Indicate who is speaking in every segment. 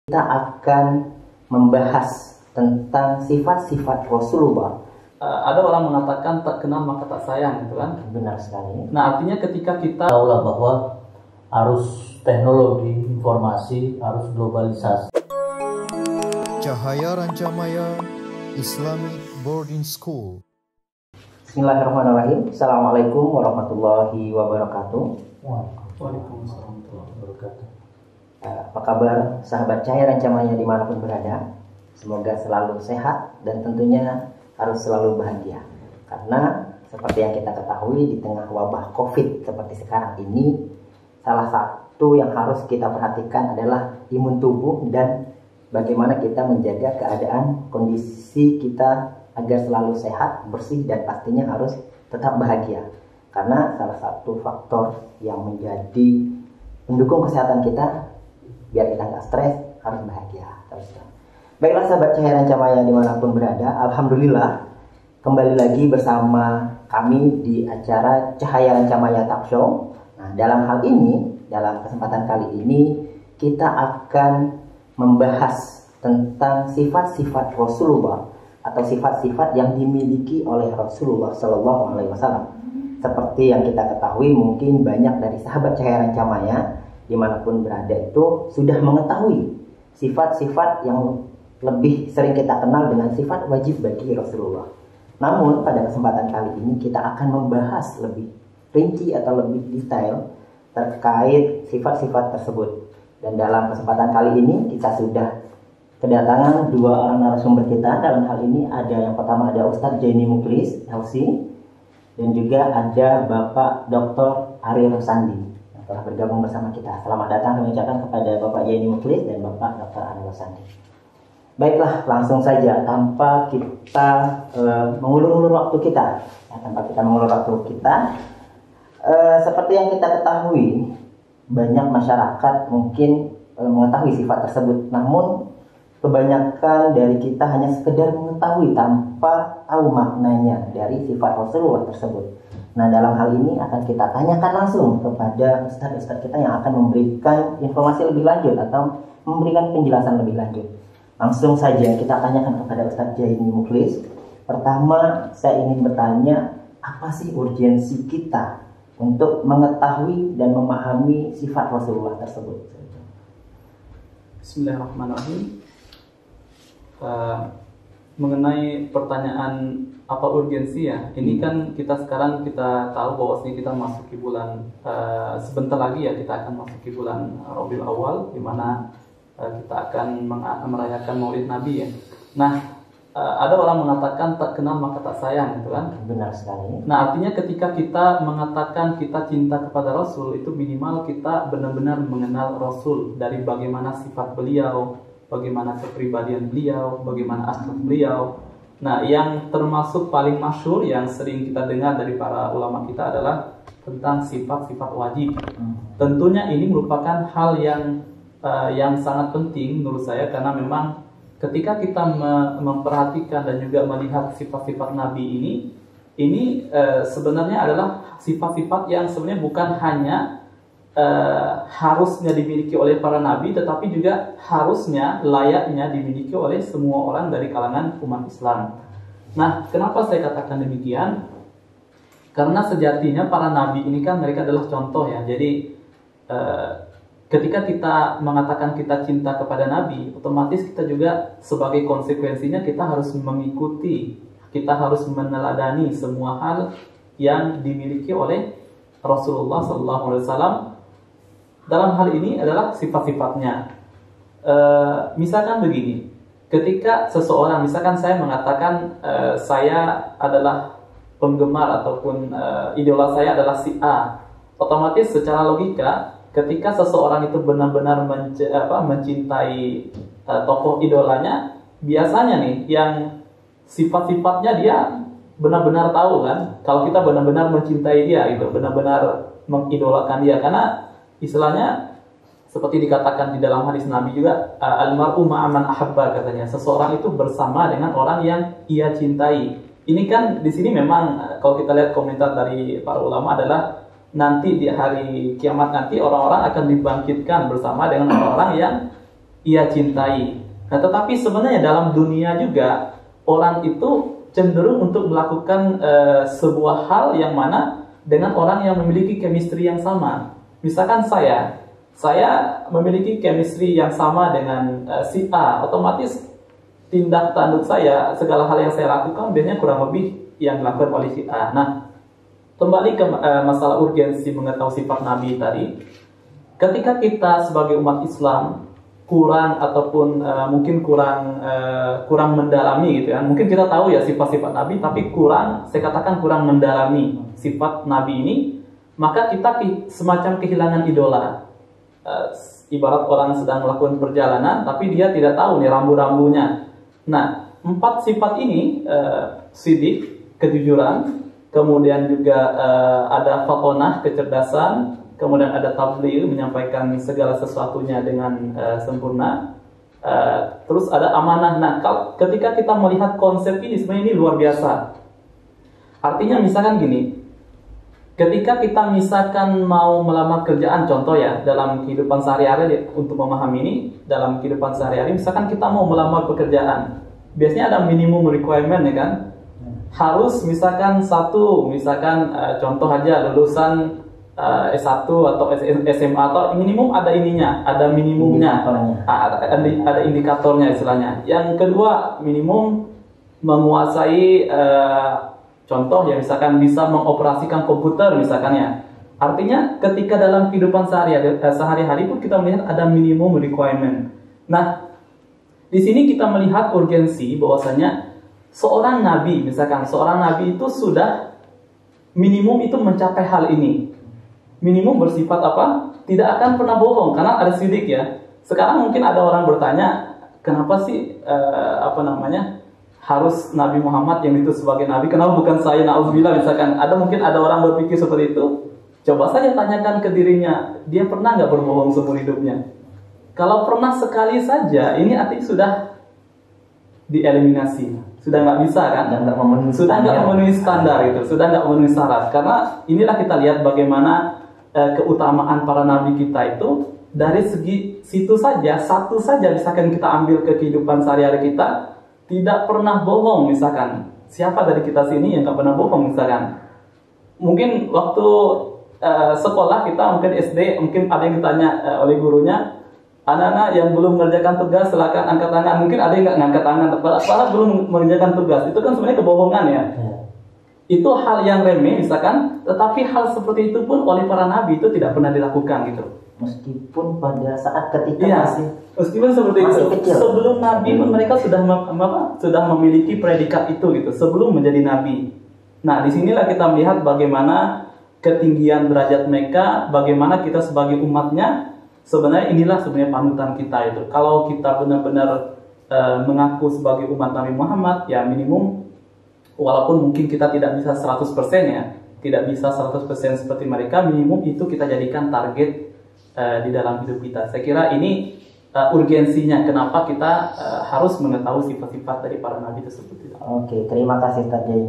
Speaker 1: Kita akan membahas tentang sifat-sifat Rasulullah.
Speaker 2: Ada orang mengatakan tak kenal maka tak sayang, gitu kan?
Speaker 1: Benar sekali.
Speaker 2: Nah, artinya ketika kita
Speaker 3: tahulah bahwa arus teknologi informasi, arus globalisasi.
Speaker 4: Cahaya Rancamaya Islamic Boarding School.
Speaker 1: Bismillahirrahmanirrahim. Assalamualaikum warahmatullahi wabarakatuh.
Speaker 2: Waalaikumsalam warahmatullahi wabarakatuh.
Speaker 1: Apa kabar sahabat Cahaya Rancamaya dimanapun berada? Semoga selalu sehat dan tentunya harus selalu bahagia. Karena seperti yang kita ketahui di tengah wabah COVID seperti sekarang ini, salah satu yang harus kita perhatikan adalah imun tubuh dan bagaimana kita menjaga keadaan kondisi kita agar selalu sehat, bersih, dan pastinya harus tetap bahagia. Karena salah satu faktor yang menjadi pendukung kesehatan kita biar kita nggak stres, harus bahagia. Baiklah sahabat Cahaya Rancamaya dimanapun berada, alhamdulillah kembali lagi bersama kami di acara Cahaya Rancamaya Talk Show. Nah, dalam hal ini, dalam kesempatan kali ini kita akan membahas tentang sifat-sifat Rasulullah atau sifat-sifat yang dimiliki oleh Rasulullah Shallallahu Alaihi Wasallam. Seperti yang kita ketahui, mungkin banyak dari sahabat Cahaya Rancamaya dimanapun berada itu sudah mengetahui sifat-sifat yang lebih sering kita kenal dengan sifat wajib bagi Rasulullah. Namun pada kesempatan kali ini kita akan membahas lebih rinci atau lebih detail terkait sifat-sifat tersebut. Dan dalam kesempatan kali ini kita sudah kedatangan dua orang narasumber kita. Dalam hal ini ada yang pertama ada Ustadz Jaini Mukhlis, LC, dan juga ada Bapak Dr. Ari Rosandi telah bergabung bersama kita. Selamat datang kami ucapkan kepada Bapak Jaini Mukhlis dan Bapak Dr. Ari Rosandi. Baiklah, langsung saja tanpa kita mengulur-ulur waktu kita. Seperti yang kita ketahui, banyak masyarakat mungkin mengetahui sifat tersebut. Namun kebanyakan dari kita hanya sekedar mengetahui tanpa tahu maknanya dari sifat Rasulullah tersebut. Nah, dalam hal ini akan kita tanyakan langsung kepada ustadz-ustadz kita yang akan memberikan informasi lebih lanjut atau memberikan penjelasan lebih lanjut. Langsung saja kita tanyakan kepada Ustadz Jaini Mukhlis. Pertama, saya ingin bertanya, apa sih urgensi kita untuk mengetahui dan memahami sifat Rasulullah tersebut?
Speaker 2: Bismillahirrahmanirrahim. Mengenai pertanyaan apa urgensi ya, ini kan kita sekarang kita tahu bahwasanya kita masuki bulan sebentar lagi ya, kita akan masuki bulan Rabiul Awal, di mana kita akan merayakan Maulid Nabi ya. Nah, ada orang mengatakan tak kenal maka tak sayang, gitu kan?
Speaker 1: Benar sekali.
Speaker 2: Nah, artinya ketika kita mengatakan kita cinta kepada Rasul, itu minimal kita benar-benar mengenal Rasul dari bagaimana sifat beliau, bagaimana kepribadian beliau, bagaimana akhlak beliau. Nah, yang termasuk paling masyhur yang sering kita dengar dari para ulama kita adalah tentang sifat-sifat wajib. Tentunya ini merupakan hal yang sangat penting menurut saya, karena memang ketika kita memperhatikan dan juga melihat sifat-sifat Nabi ini sebenarnya adalah sifat-sifat yang sebenarnya bukan hanya harusnya dimiliki oleh para nabi, tetapi juga harusnya, layaknya dimiliki oleh semua orang dari kalangan umat Islam. Nah, kenapa saya katakan demikian? Karena sejatinya para nabi ini kan mereka adalah contoh ya. Jadi ketika kita mengatakan kita cinta kepada Nabi, otomatis kita juga sebagai konsekuensinya kita harus mengikuti, kita harus meneladani semua hal yang dimiliki oleh Rasulullah SAW. Dalam hal ini adalah sifat-sifatnya. Misalkan begini, ketika seseorang, misalkan saya mengatakan saya adalah penggemar ataupun idola saya adalah si A, otomatis secara logika ketika seseorang itu benar-benar mencintai tokoh idolanya, biasanya nih yang sifat-sifatnya dia benar-benar tahu kan. Kalau kita benar-benar mencintai dia, itu benar-benar mengidolakan dia, karena istilahnya seperti dikatakan di dalam hadis Nabi juga, almar'u ma'aman ahabba, katanya seseorang itu bersama dengan orang yang ia cintai. Ini kan di sini memang kalau kita lihat komentar dari para ulama adalah nanti di hari kiamat nanti orang-orang akan dibangkitkan bersama dengan orang-orang yang ia cintai. Nah, tetapi sebenarnya dalam dunia juga orang itu cenderung untuk melakukan sebuah hal yang mana dengan orang yang memiliki chemistry yang sama. Misalkan saya memiliki chemistry yang sama dengan si A, otomatis tindak tanduk saya, segala hal yang saya lakukan biasanya kurang lebih yang dilakukan oleh si A. Nah, kembali ke masalah urgensi mengetahui sifat Nabi tadi. Ketika kita sebagai umat Islam kurang ataupun mungkin kurang mendalami gitu ya. Mungkin kita tahu ya sifat-sifat Nabi, tapi saya katakan kurang mendalami sifat Nabi ini, maka kita semacam kehilangan idola. Ibarat orang sedang melakukan perjalanan, tapi dia tidak tahu nih rambu-rambunya. Nah, 4 sifat ini, sidik, kejujuran, kemudian juga ada fatonah, kecerdasan, kemudian ada tabligh, menyampaikan segala sesuatunya dengan sempurna. Terus ada amanah. Nah, ketika kita melihat konsep ini, sebenarnya ini luar biasa. Artinya misalkan gini, ketika kita misalkan mau melamar kerjaan, contoh ya, dalam kehidupan sehari-hari, untuk memahami ini, dalam kehidupan sehari-hari, misalkan kita mau melamar pekerjaan, biasanya ada minimum requirement ya kan? Harus misalkan contoh aja lulusan S1 atau SMA, atau minimum ada ininya, ada minimumnya, ada indikatornya istilahnya. Yang kedua, minimum menguasai contoh ya, misalkan bisa mengoperasikan komputer misalkan ya. Artinya ketika dalam kehidupan sehari-hari pun kita melihat ada minimum requirement. Nah, di sini kita melihat urgensi bahwasanya seorang nabi, misalkan seorang nabi itu sudah minimum itu mencapai hal ini. Minimum bersifat apa? Tidak akan pernah bohong, karena ada sidik ya. Sekarang mungkin ada orang bertanya, kenapa sih harus Nabi Muhammad yang itu sebagai nabi? Kenapa bukan saya? Na'udzubillah misalkan. Mungkin ada orang berpikir seperti itu. Coba saja tanyakan ke dirinya, dia pernah nggak berbohong seumur hidupnya? Kalau pernah sekali saja, ini artinya sudah dieliminasi, sudah nggak bisa kan? Sudah nggak memenuhi standar itu, sudah nggak memenuhi syarat. Karena inilah kita lihat bagaimana keutamaan para nabi kita itu dari segi situ saja, satu saja misalkan kita ambil ke kehidupan sehari-hari kita, tidak pernah bohong misalkan. Siapa dari kita sini yang nggak pernah bohong misalkan? Mungkin waktu sekolah kita, mungkin SD, mungkin ada yang ditanya oleh gurunya, anak-anak yang belum mengerjakan tugas silakan angkat tangan. Mungkin ada yang nggak ngangkat tangan, padahal belum mengerjakan tugas. Itu kan sebenarnya kebohongan ya. Itu hal yang remeh misalkan, tetapi hal seperti itu pun oleh para nabi itu tidak pernah dilakukan gitu.
Speaker 1: Meskipun pada saat ketika
Speaker 2: meskipun seperti itu,
Speaker 1: kecil.
Speaker 2: Sebelum nabi pun mereka sudah memiliki predikat itu gitu, sebelum menjadi nabi. Nah, disinilah kita melihat bagaimana ketinggian derajat mereka, bagaimana kita sebagai umatnya, sebenarnya inilah sebenarnya panutan kita itu. Kalau kita benar-benar mengaku sebagai umat Nabi Muhammad, ya minimum, walaupun mungkin kita tidak bisa 100% ya, tidak bisa 100% seperti mereka, minimum itu kita jadikan target di dalam hidup kita. Saya kira ini urgensinya kenapa kita harus mengetahui sifat-sifat dari para nabi tersebut.
Speaker 1: Oke, terima kasih tadi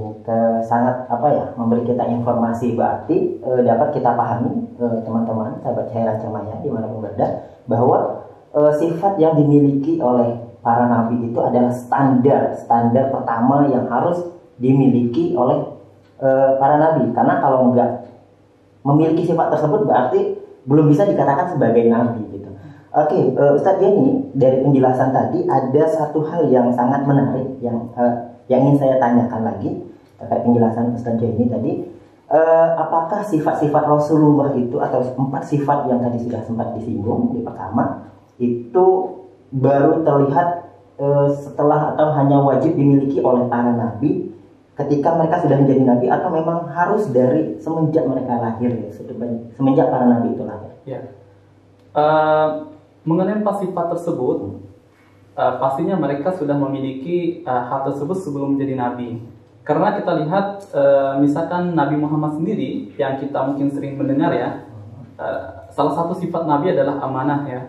Speaker 1: sangat memberi kita informasi, berarti dapat kita pahami teman-teman sahabat Cahaya Rancamaya dimanapun berada, bahwa sifat yang dimiliki oleh para nabi itu adalah standar pertama yang harus dimiliki oleh para nabi. Karena kalau enggak memiliki sifat tersebut berarti belum bisa dikatakan sebagai nabi gitu. Oke, Ustadz Denny, dari penjelasan tadi ada satu hal yang sangat menarik yang ingin saya tanyakan lagi terkait penjelasan Ustadz Denny tadi. Apakah sifat-sifat Rasulullah itu atau 4 sifat yang tadi sudah sempat disinggung di pertama itu baru terlihat setelah atau hanya wajib dimiliki oleh para nabi ketika mereka sudah menjadi nabi, atau memang harus dari semenjak mereka lahir ya, semenjak para nabi itu lahir?
Speaker 2: Ya. Mengenai 4 sifat tersebut, pastinya mereka sudah memiliki hal tersebut sebelum menjadi nabi. Karena kita lihat misalkan Nabi Muhammad sendiri yang kita mungkin sering mendengar ya, salah satu sifat nabi adalah amanah ya.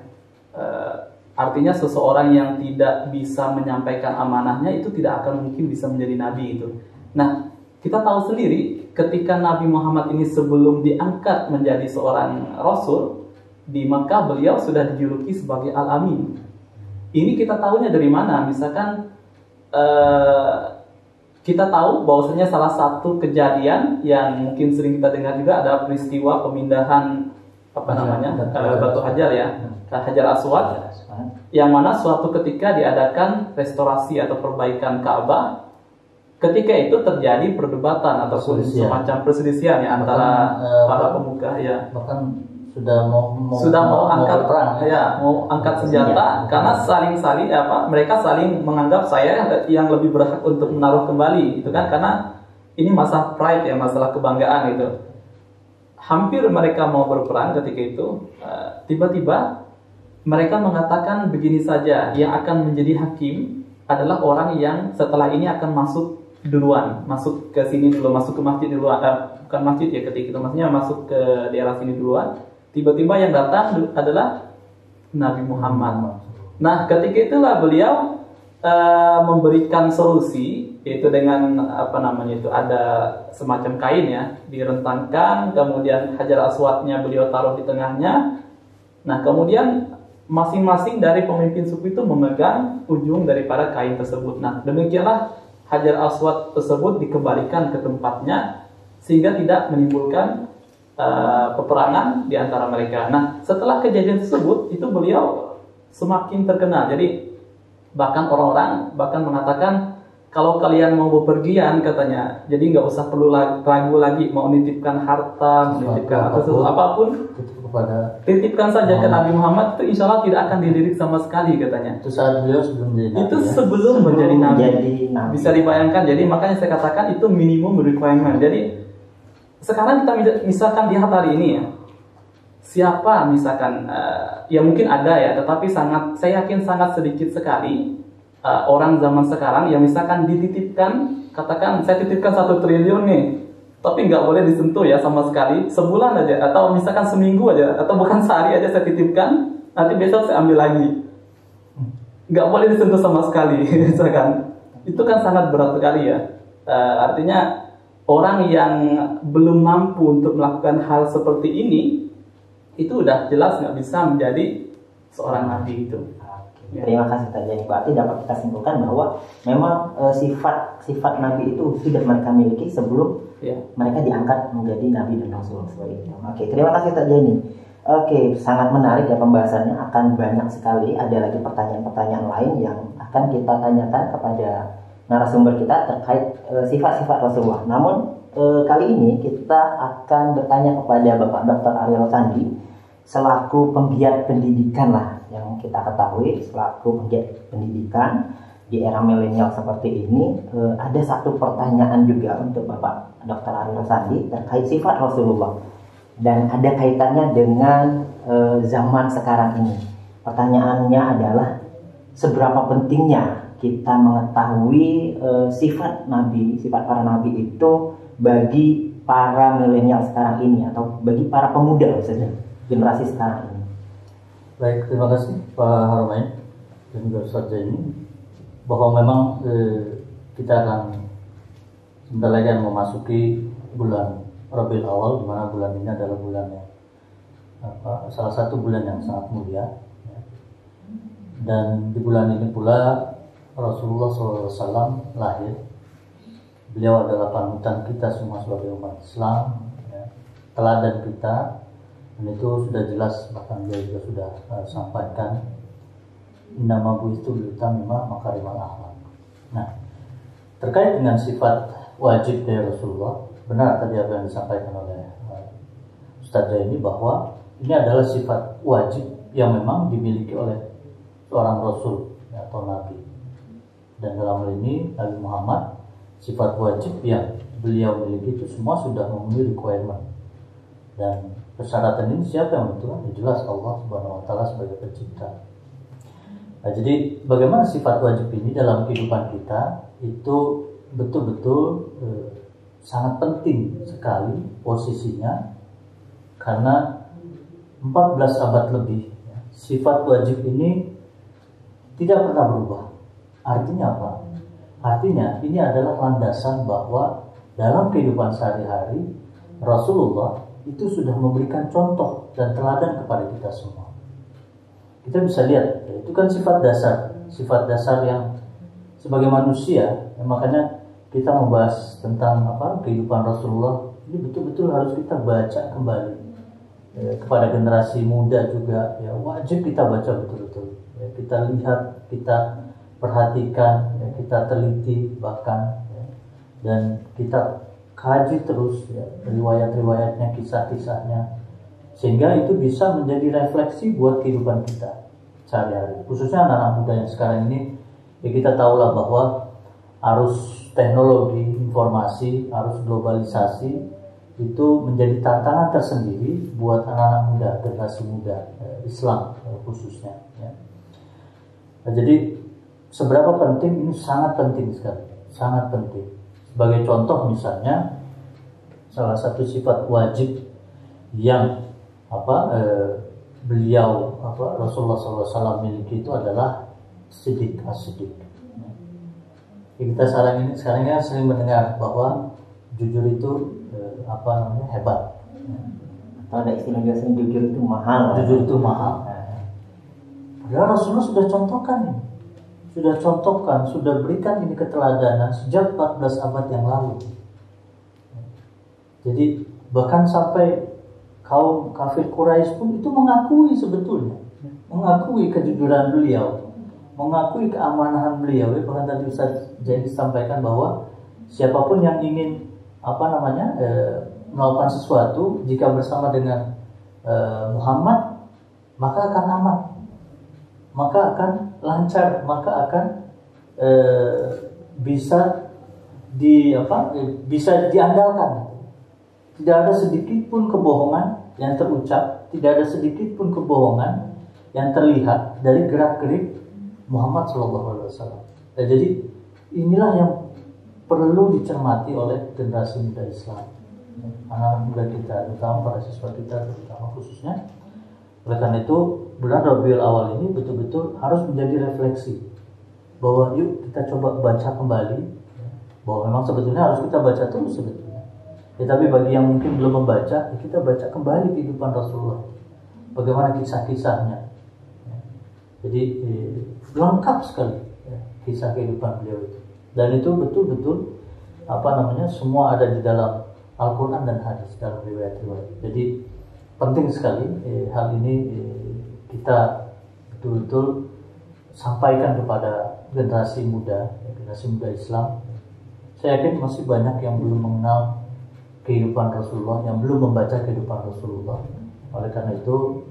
Speaker 2: Artinya seseorang yang tidak bisa menyampaikan amanahnya itu tidak akan mungkin bisa menjadi nabi itu. Nah, kita tahu sendiri ketika Nabi Muhammad ini sebelum diangkat menjadi seorang rasul, di Makkah beliau sudah dijuluki sebagai Al-Amin. Ini kita tahunya dari mana? Misalkan kita tahu bahwasanya salah satu kejadian yang mungkin sering kita dengar juga adalah peristiwa pemindahan batu hajar ya, Hajar Aswad, yang mana suatu ketika diadakan restorasi atau perbaikan Ka'bah. Ketika itu terjadi perdebatan ataupun semacam perselisihan ya antara para pemuka ya.
Speaker 3: Bahkan sudah mau
Speaker 2: angkat
Speaker 3: perang,
Speaker 2: mau angkat senjata karena mereka saling menganggap saya yang lebih berhak untuk menaruh kembali itu kan, karena ini masalah pride ya, masalah kebanggaan itu. Hampir mereka mau berperang ketika itu, tiba-tiba mereka mengatakan begini saja, yang akan menjadi hakim adalah orang yang setelah ini akan masuk ke sini dulu, masuk ke masjid duluan, bukan masjid ya ketika itu, maksudnya masuk ke daerah sini duluan. Tiba-tiba yang datang adalah Nabi Muhammad. Nah, ketika itulah beliau memberikan solusi, yaitu dengan ada semacam kain ya, direntangkan, kemudian Hajar Aswadnya beliau taruh di tengahnya. Nah, kemudian masing-masing dari pemimpin suku itu memegang ujung daripada kain tersebut. Nah, demikianlah Hajar Aswad tersebut dikembalikan ke tempatnya sehingga tidak menimbulkan peperangan di antara mereka. Nah, setelah kejadian tersebut itu beliau semakin terkenal. Jadi bahkan orang-orang mengatakan kalau kalian mau bepergian katanya, jadi nggak usah perlu ragu lagi mau nitipkan harta, menitipkan atau apapun, titipkan saja ke Nabi Muhammad, itu insya Allah tidak akan dilirik sama sekali katanya.
Speaker 3: Itu saat beliau sebelum menjadi Nabi.
Speaker 2: Itu sebelum menjadi Nabi. Bisa dibayangkan. Jadi makanya saya katakan itu minimum requirement. Jadi sekarang kita misalkan lihat hari ini ya, siapa misalkan ya mungkin ada ya, tetapi saya yakin sangat sedikit sekali orang zaman sekarang yang misalkan dititipkan, katakan saya titipkan 1 triliun nih, tapi nggak boleh disentuh ya sama sekali, sebulan aja atau misalkan seminggu aja atau bahkan sehari aja saya titipkan, nanti besok saya ambil lagi, nggak boleh disentuh sama sekali. Misalkan itu kan sangat berat sekali ya. Artinya orang yang belum mampu untuk melakukan hal seperti ini itu udah jelas nggak bisa menjadi seorang nabi itu.
Speaker 1: Terima kasih Ustaz Zaini. Berarti dapat kita simpulkan bahwa memang sifat nabi itu sudah mereka miliki sebelum mereka diangkat menjadi nabi dan rasul seperti itu. Oke, terima kasih Ustaz Zaini. Oke, sangat menarik ya pembahasannya, akan banyak sekali. Ada lagi pertanyaan-pertanyaan lain yang akan kita tanyakan kepada narasumber kita terkait sifat-sifat Rasulullah. Namun kali ini kita akan bertanya kepada Bapak Dr. Aryo Sandi selaku penggiat pendidikan lah, yang kita ketahui selaku penggiat pendidikan di era milenial seperti ini. Ada satu pertanyaan juga untuk Bapak Dr. Aryo Sandi terkait sifat Rasulullah dan ada kaitannya dengan zaman sekarang ini. Pertanyaannya adalah seberapa pentingnya kita mengetahui sifat para nabi itu bagi para milenial sekarang ini atau bagi para pemuda saja generasi sekarang ini.
Speaker 3: Baik, terima kasih Pak Harmain dan juga Ustaz Zaini, bahwa memang kita akan sebentar lagi memasuki bulan Rabiul Awal, di mana bulan ini adalah bulan yang salah satu bulan yang sangat mulia ya. Dan di bulan ini pula Rasulullah SAW lahir. Beliau adalah panutan kita semua sebagai umat Islam ya. Teladan kita, dan itu sudah jelas, bahkan beliau juga sudah sampaikan nama bu itu biutamima makarimal akhlak. Nah, terkait dengan sifat wajib dari Rasulullah, benar tadi apa yang disampaikan oleh Ustaz Zaini, bahwa ini adalah sifat wajib yang memang dimiliki oleh seorang Rasul ya, atau Nabi. Dan dalam hal ini Nabi Muhammad, sifat wajib yang beliau miliki itu semua sudah memenuhi requirement. Dan persyaratan ini siapa yang menentukan? Ya jelas Allah Subhanahu wa taala sebagai pencipta. Nah, jadi bagaimana sifat wajib ini dalam kehidupan kita itu betul-betul sangat penting sekali posisinya, karena 14 abad lebih ya, sifat wajib ini tidak pernah berubah. Artinya apa? Artinya ini adalah landasan bahwa dalam kehidupan sehari-hari Rasulullah itu sudah memberikan contoh dan teladan kepada kita semua. kita bisa lihat ya, itu kan sifat dasar yang sebagai manusia ya, makanya kita membahas tentang kehidupan Rasulullah ini betul-betul harus kita baca kembali ya, kepada generasi muda juga ya, wajib kita baca betul-betul ya, kita lihat, kita perhatikan ya, kita teliti bahkan ya, dan kita kaji terus ya, riwayat-riwayatnya, kisah-kisahnya, sehingga itu bisa menjadi refleksi buat kehidupan kita sehari-hari, khususnya anak-anak muda yang sekarang ini ya, kita tahulah bahwa arus teknologi, informasi, arus globalisasi itu menjadi tantangan tersendiri buat anak-anak muda, generasi muda Islam khususnya ya. Nah, jadi seberapa penting ini, sangat penting sekali, sangat penting. Sebagai contoh misalnya salah satu sifat wajib yang beliau Rasulullah SAW miliki itu adalah sidik. Kita sekarang ini sering mendengar bahwa jujur itu hebat.
Speaker 1: Atau ada istilah biasanya jujur itu mahal.
Speaker 3: Jujur itu mahal. Padahal Rasulullah sudah contohkan, sudah berikan ini keteladanan sejak 14 abad yang lalu. Jadi bahkan sampai kaum kafir Quraisy pun itu mengakui sebetulnya, mengakui kejujuran beliau, mengakui keamanahan beliau. Bahkan tadi Ustaz Jadi sampaikan bahwa siapapun yang ingin melakukan sesuatu jika bersama dengan Muhammad, maka akan aman, maka akan lancar, maka akan bisa diandalkan. Tidak ada sedikit pun kebohongan yang terucap, tidak ada sedikit pun kebohongan yang terlihat dari gerak-gerik Muhammad SAW. Nah, jadi inilah yang perlu dicermati oleh generasi muda Islam, anak muda kita, terutama para siswa kita, terutama khususnya. Oleh karena itu, bulan Rabiul Awal ini betul-betul harus menjadi refleksi bahwa yuk kita coba baca kembali, bahwa memang sebetulnya harus kita baca terus sebetulnya. Ya, tapi bagi yang mungkin belum membaca, ya kita baca kembali kehidupan Rasulullah, bagaimana kisah-kisahnya. Ya. Jadi lengkap sekali ya, kisah kehidupan beliau itu. Dan itu betul-betul semua ada di dalam Al-Quran dan hadis, dalam riwayat-riwayat. Jadi penting sekali hal ini kita betul-betul sampaikan kepada generasi muda Islam. Saya yakin masih banyak yang belum mengenal kehidupan Rasulullah, yang belum membaca kehidupan Rasulullah. Oleh karena itu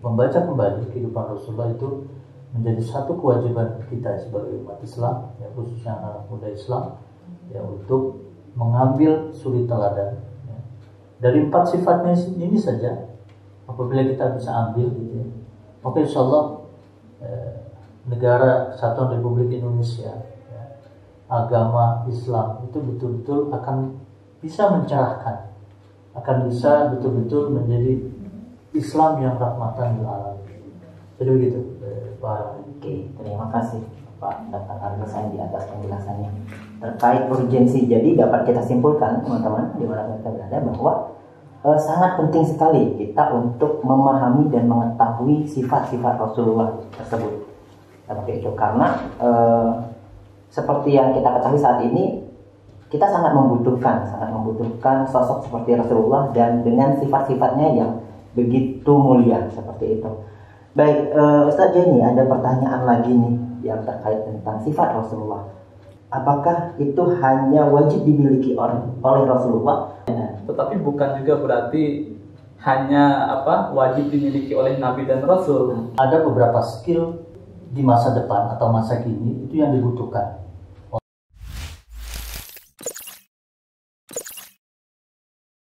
Speaker 3: membaca kembali kehidupan Rasulullah itu menjadi satu kewajiban kita sebagai umat Islam, ya, khususnya anak muda Islam, ya, untuk mengambil suri teladan ya. Dari 4 sifatnya ini saja, apabila kita bisa ambil gitu ya, maka insya Allah negara Kesatuan Republik Indonesia ya, agama Islam itu betul-betul akan bisa mencerahkan, akan bisa betul-betul menjadi Islam yang rahmatan lil alamin. Jadi begitu Pak.
Speaker 1: Oke, terima kasih Pak Dr. Argesan di atas penjelasannya terkait urgensi. Jadi dapat kita simpulkan teman-teman di mana kita berada bahwa sangat penting sekali kita untuk memahami dan mengetahui sifat-sifat Rasulullah tersebut. Seperti itu karena seperti yang kita ketahui saat ini, kita sangat membutuhkan sosok seperti Rasulullah dan dengan sifat-sifatnya yang begitu mulia seperti itu. Baik, Ustaz Jenny, ada pertanyaan lagi nih yang terkait tentang sifat Rasulullah. Apakah itu hanya wajib dimiliki oleh Rasulullah?
Speaker 2: Tetapi bukan juga berarti hanya wajib dimiliki oleh Nabi dan Rasul.
Speaker 3: Ada beberapa skill di masa depan atau masa kini itu yang dibutuhkan.